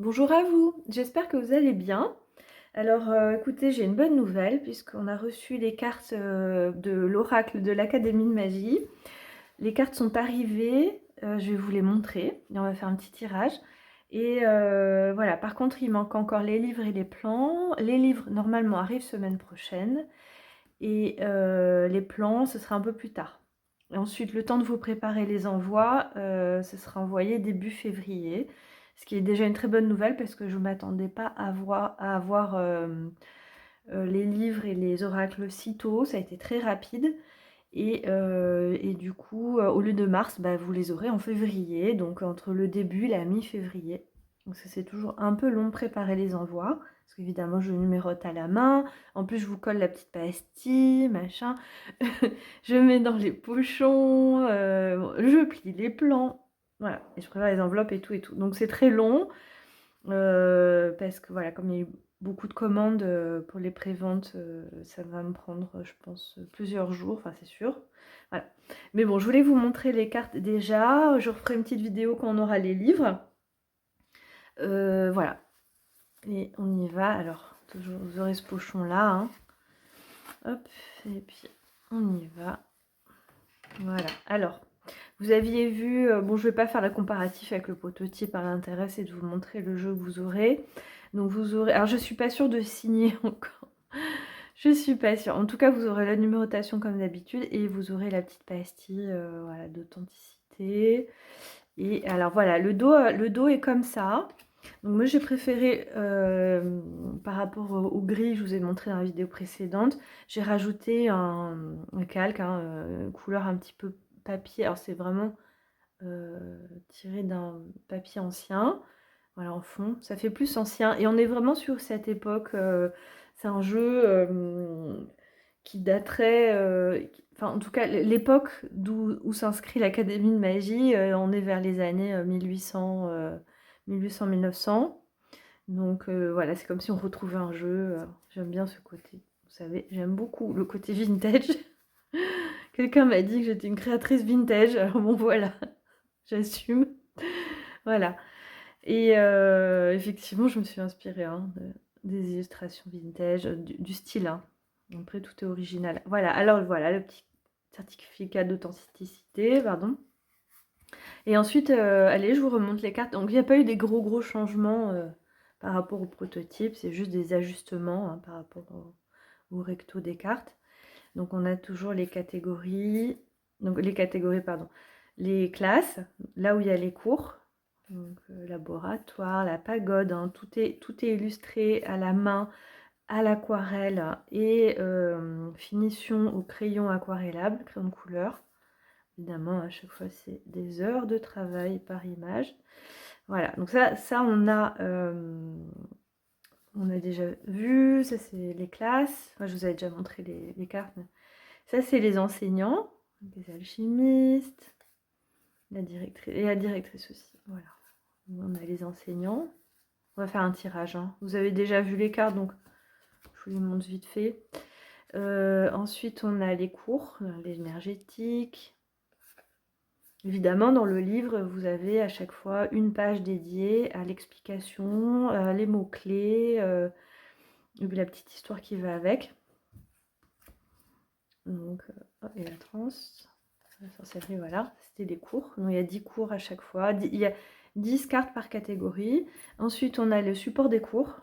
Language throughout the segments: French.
Bonjour à vous, j'espère que vous allez bien. Alors écoutez, j'ai une bonne nouvelle puisqu'on a reçu les cartes de l'oracle de l'Académie de Magie. Les cartes sont arrivées, je vais vous les montrer et on va faire un petit tirage. Et voilà, par contre il manque encore les livres et les plans. Les livres normalement arrivent semaine prochaine et les plans ce sera un peu plus tard. Et ensuite, le temps de vous préparer les envois, ce sera envoyé début février. Ce qui est déjà une très bonne nouvelle parce que je ne m'attendais pas à avoir les livres et les oracles si tôt. Ça a été très rapide. Et du coup, au lieu de mars, bah, vous les aurez en février. Donc entre le début et la mi-février. Donc ça, c'est toujours un peu long de préparer les envois. Parce qu'évidemment, je numérote à la main. En plus, je vous colle la petite pastille, machin. Je mets dans les pochons. Je plie les plans. Voilà, et je prépare les enveloppes et tout et tout. Donc c'est très long parce que voilà, comme il y a eu beaucoup de commandes pour les préventes, ça va me prendre, je pense, plusieurs jours, enfin c'est sûr. Voilà. Mais bon, je voulais vous montrer les cartes déjà. Je referai une petite vidéo quand on aura les livres. Voilà. Et on y va. Alors, toujours, vous aurez ce pochon là. Hein. Hop, et puis on y va. Voilà. Alors, vous aviez vu, bon, je ne vais pas faire la comparatif avec le prototype à l'intérêt, c'est de vous montrer le jeu que vous aurez. Donc, vous aurez. Alors, je ne suis pas sûre de signer encore. Je ne suis pas sûre. En tout cas, vous aurez la numérotation comme d'habitude et vous aurez la petite pastille voilà, d'authenticité. Et alors, voilà, le dos est comme ça. Donc, moi, j'ai préféré, par rapport au gris que je vous ai montré dans la vidéo précédente, j'ai rajouté un calque, hein, couleur un petit peu papier. Alors, c'est vraiment tiré d'un papier ancien, voilà, en fond. Ça fait plus ancien. Et on est vraiment sur cette époque. C'est un jeu qui daterait... enfin, en tout cas, l'époque où s'inscrit l'Académie de Magie, on est vers les années 1800, 1800-1900. Donc voilà, c'est comme si on retrouvait un jeu. J'aime bien ce côté. Vous savez, j'aime beaucoup le côté vintage. Quelqu'un m'a dit que j'étais une créatrice vintage. Alors bon, voilà, j'assume. Voilà. Et effectivement, je me suis inspirée hein, des illustrations vintage, du style. Hein. Après, tout est original. Voilà, alors voilà, le petit certificat d'authenticité, pardon. Et ensuite, allez, je vous remonte les cartes. Donc, il n'y a pas eu des gros changements par rapport au prototype. C'est juste des ajustements hein, par rapport au recto des cartes. Donc, on a toujours les catégories. Donc, les catégories, pardon. Les classes, là où il y a les cours. Donc, laboratoire, la pagode, hein, tout est illustré à la main, à l'aquarelle et finition au crayon aquarellable, crayon de couleur. Évidemment, à chaque fois, c'est des heures de travail par image. Voilà, donc ça on a déjà vu. Ça, c'est les classes. Moi, je vous avais déjà montré les cartes. Ça, c'est les enseignants, les alchimistes, la directrice et la directrice aussi. Voilà. On a les enseignants. On va faire un tirage. Hein. Vous avez déjà vu les cartes, donc je vous les montre vite fait. Ensuite, on a les cours, l'énergétique. Évidemment, dans le livre, vous avez à chaque fois une page dédiée à l'explication, les mots-clés, et puis la petite histoire qui va avec. Donc, et la transe, la sorcellerie, voilà, c'était des cours. Donc, il y a 10 cours à chaque fois. Il y a 10 cartes par catégorie. Ensuite, on a le support des cours.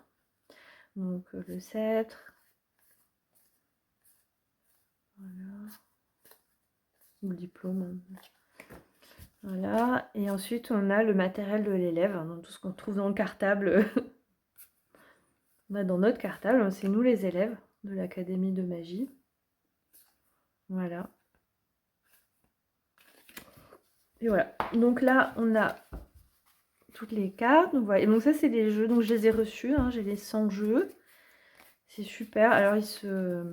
Donc, le sceptre. Voilà. Le diplôme. Voilà. Et ensuite, on a le matériel de l'élève. Donc, tout ce qu'on trouve dans le cartable. On a dans notre cartable. C'est nous les élèves de l'Académie de Magie. Voilà. Et voilà. Donc là, on a toutes les cartes. Donc, voilà. Et donc ça, c'est les jeux. Donc je les ai reçus. Hein. J'ai les 100 jeux. C'est super. Alors, Alors,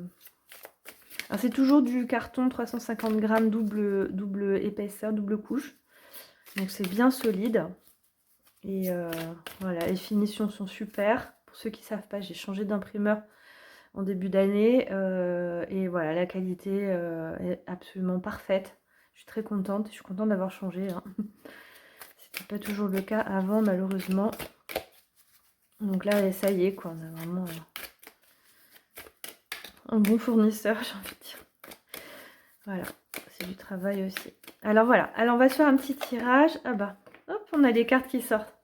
c'est toujours du carton 350 grammes double épaisseur, double couche. Donc c'est bien solide. Et voilà, les finitions sont super. Pour ceux qui ne savent pas, j'ai changé d'imprimeur en début d'année. Et voilà, la qualité est absolument parfaite. Je suis très contente. Je suis contente d'avoir changé. Hein. C'était pas toujours le cas avant, malheureusement. Donc là, ça y est, quoi, on a vraiment un bon fournisseur, j'ai envie de dire. Voilà, c'est du travail aussi. Alors voilà, alors on va se faire un petit tirage. Ah bah, hop, on a des cartes qui sortent.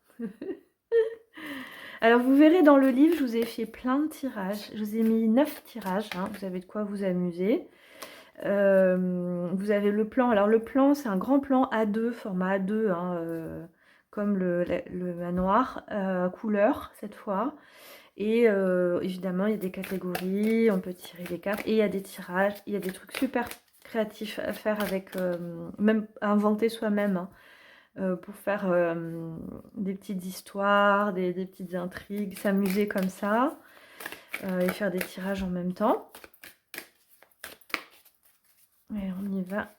Alors vous verrez dans le livre, je vous ai fait plein de tirages. Je vous ai mis 9 tirages, hein, vous avez de quoi vous amuser. Vous avez le plan. Alors le plan, c'est un grand plan A2, format A2, hein, comme le manoir, couleur cette fois. Et évidemment, il y a des catégories, on peut tirer des cartes. Et il y a des tirages, il y a des trucs super créatifs à faire avec, même à inventer soi-même, hein, pour faire des petites histoires, des petites intrigues, s'amuser comme ça, et faire des tirages en même temps. Et on y va.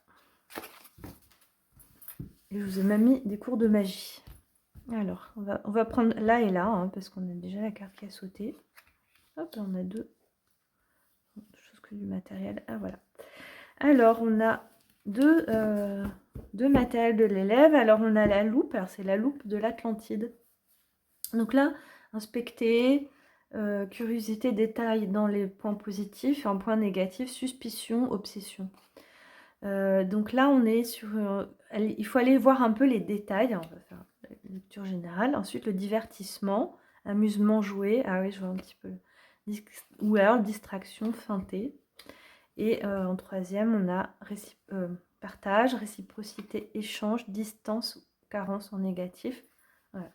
Et je vous ai même mis des cours de magie. Alors, on va prendre là et là, hein, parce qu'on a déjà la carte qui a sauté. Hop, là on a deux choses que du matériel. Ah voilà. Alors, on a deux matériels de l'élève. Alors, on a la loupe. Alors, c'est la loupe de l'Atlantide. Donc là, inspecter, curiosité, détail dans les points positifs et en points négatifs, suspicion, obsession. Donc là, on est sur... il faut aller voir un peu les détails. On va faire la lecture générale. Ensuite, le divertissement, amusement, jouer. Ah oui, je vois un petit peu. Ou alors, distraction, feinter. Et en troisième, on a partage, réciprocité, échange, distance, carence en négatif. Voilà.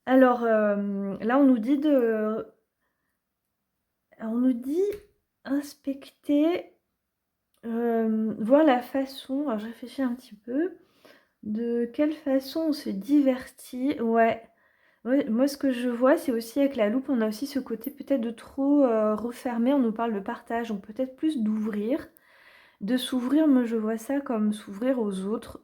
Alors, là, on nous dit inspecter, voir la façon, alors je réfléchis un petit peu, de quelle façon on se divertit. Ouais, moi ce que je vois, c'est aussi avec la loupe, on a aussi ce côté peut-être de trop refermer, on nous parle de partage, donc peut-être plus d'ouvrir. De s'ouvrir, moi je vois ça comme s'ouvrir aux autres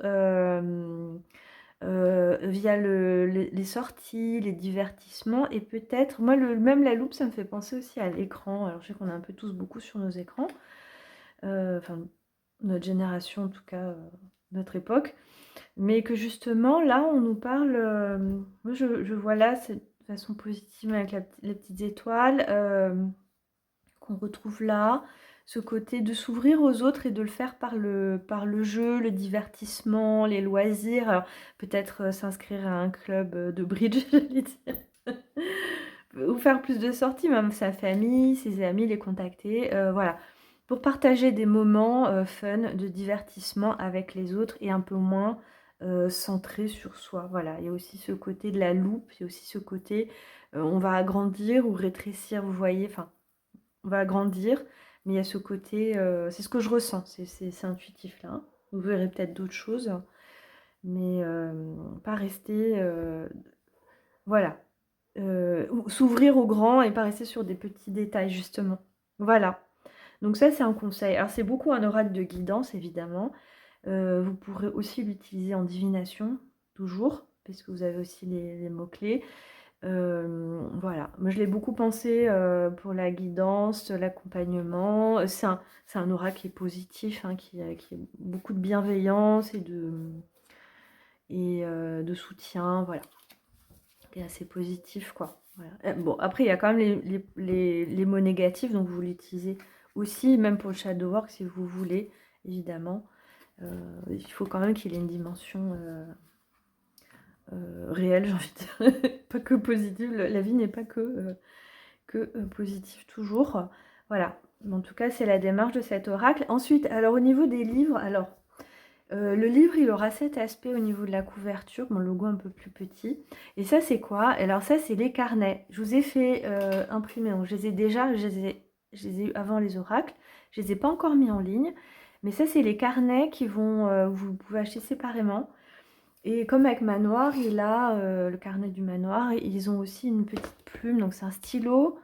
via les sorties, les divertissements et peut-être, moi même la loupe ça me fait penser aussi à l'écran. Alors je sais qu'on est un peu tous beaucoup sur nos écrans, enfin notre génération en tout cas, notre époque, mais que justement là on nous parle, moi je vois là cette façon positive avec les petites étoiles qu'on retrouve là, ce côté de s'ouvrir aux autres et de le faire par le jeu, le divertissement, les loisirs. Alors, peut-être s'inscrire à un club de bridge, j'allais dire. Ou faire plus de sorties, même sa famille, ses amis, les contacter. Voilà. Pour partager des moments fun, de divertissement avec les autres et un peu moins centré sur soi. Voilà. Il y a aussi ce côté de la loupe, il y a aussi ce côté on va agrandir ou rétrécir, vous voyez. Enfin, on va grandir, mais il y a ce côté, c'est ce que je ressens, c'est intuitif là, hein. Vous verrez peut-être d'autres choses, mais pas rester, voilà, s'ouvrir au grand et pas rester sur des petits détails justement. Voilà, donc ça c'est un conseil. Alors c'est beaucoup un oracle de guidance évidemment, vous pourrez aussi l'utiliser en divination, toujours, parce que vous avez aussi les mots-clés. Voilà, moi je l'ai beaucoup pensé pour la guidance, l'accompagnement. C'est un aura qui est positif, hein, qui a beaucoup de bienveillance et de soutien, voilà, qui est assez positif, quoi. Voilà. Bon, après, il y a quand même les mots négatifs, donc vous l'utilisez aussi, même pour le shadow work, si vous voulez, évidemment. Il faut quand même qu'il ait une dimension réelle, j'ai envie de dire, pas que positive. La vie n'est pas que positif toujours. Voilà, en tout cas c'est la démarche de cet oracle. Ensuite, alors au niveau des livres, alors le livre il aura cet aspect au niveau de la couverture, mon logo un peu plus petit. Et ça c'est quoi? Alors ça c'est les carnets. Je vous ai fait imprimer, donc je les ai déjà, je les ai eu avant les oracles. Je les ai pas encore mis en ligne. Mais ça c'est les carnets qui vont, vous pouvez acheter séparément. Et comme avec Manoir, il a le carnet du Manoir, ils ont aussi une petite plume, donc c'est un stylo,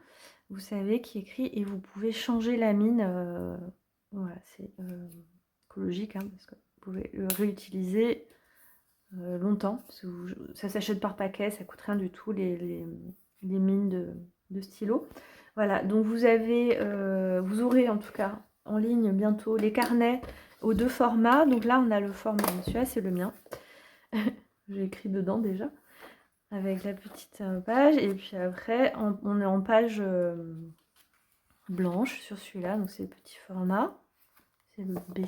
vous savez, qui écrit et vous pouvez changer la mine. Voilà, c'est écologique, hein, parce que vous pouvez le réutiliser longtemps. Parce que ça s'achète par paquet, ça coûte rien du tout, les mines de stylo. Voilà, donc vous aurez en tout cas en ligne bientôt les carnets aux deux formats. Donc là, on a le format, celui-là c'est le mien. J'ai écrit dedans déjà. avec la petite page. Et puis après, on est en page blanche sur celui-là, donc c'est le petit format. C'est le B6.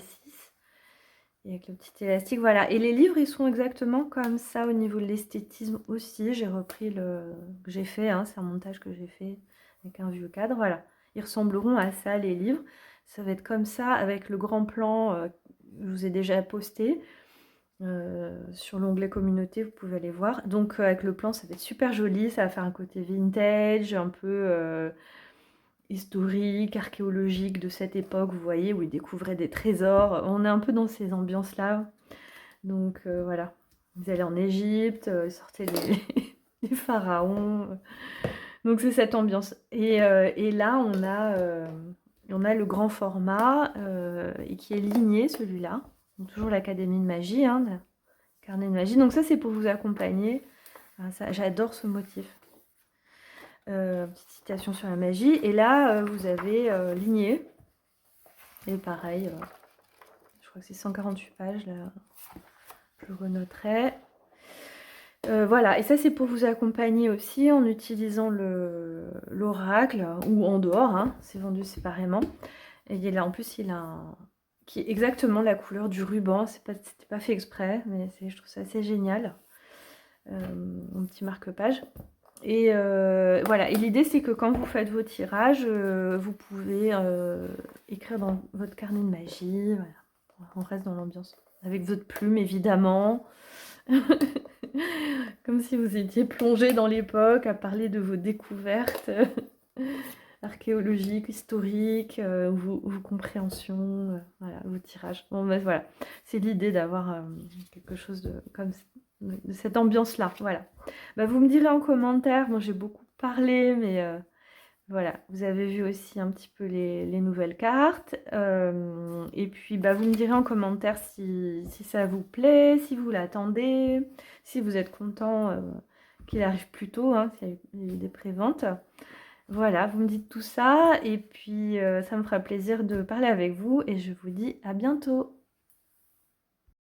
Et avec le petit élastique, voilà. Et les livres, ils sont exactement comme ça au niveau de l'esthétisme aussi. J'ai repris le que j'ai fait, hein, c'est un montage que j'ai fait avec un vieux cadre, voilà. Ils ressembleront à ça, les livres. Ça va être comme ça, avec le grand plan je vous ai déjà posté sur l'onglet communauté, vous pouvez aller voir. Donc avec le plan, ça va être super joli, ça va faire un côté vintage, un peu historique, archéologique de cette époque, vous voyez, où ils découvraient des trésors. On est un peu dans ces ambiances-là. Donc voilà, vous allez en Égypte, sortez les pharaons. Donc c'est cette ambiance. Et là, on a le grand format et qui est ligné, celui-là. Donc, toujours l'Académie de magie, hein, le carnet de magie. Donc ça, c'est pour vous accompagner. Ah, ça, j'adore ce motif. Petite citation sur la magie. Et là, vous avez ligné. Et pareil, je crois que c'est 148 pages, là. Je renoterai. Voilà, et ça c'est pour vous accompagner aussi en utilisant l'oracle ou en dehors, hein, c'est vendu séparément. Et il est là, en plus, il a qui est exactement la couleur du ruban, c'était pas fait exprès, mais je trouve ça assez génial. Mon petit marque-page. Et voilà, et l'idée c'est que quand vous faites vos tirages, vous pouvez écrire dans votre carnet de magie, voilà. On reste dans l'ambiance. Avec votre plume évidemment. Comme si vous étiez plongé dans l'époque à parler de vos découvertes archéologiques, historiques, vos compréhensions, voilà, vos tirages. Bon, ben voilà, c'est l'idée d'avoir quelque chose de cette ambiance-là. Voilà. Bah, vous me direz en commentaire, moi j'ai beaucoup parlé, mais voilà, vous avez vu aussi un petit peu les nouvelles cartes. Et puis, bah, vous me direz en commentaire si ça vous plaît, si vous l'attendez, si vous êtes content qu'il arrive plus tôt, hein, s'il y a eu des préventes. Voilà, vous me dites tout ça. Et puis, ça me fera plaisir de parler avec vous. Et je vous dis à bientôt.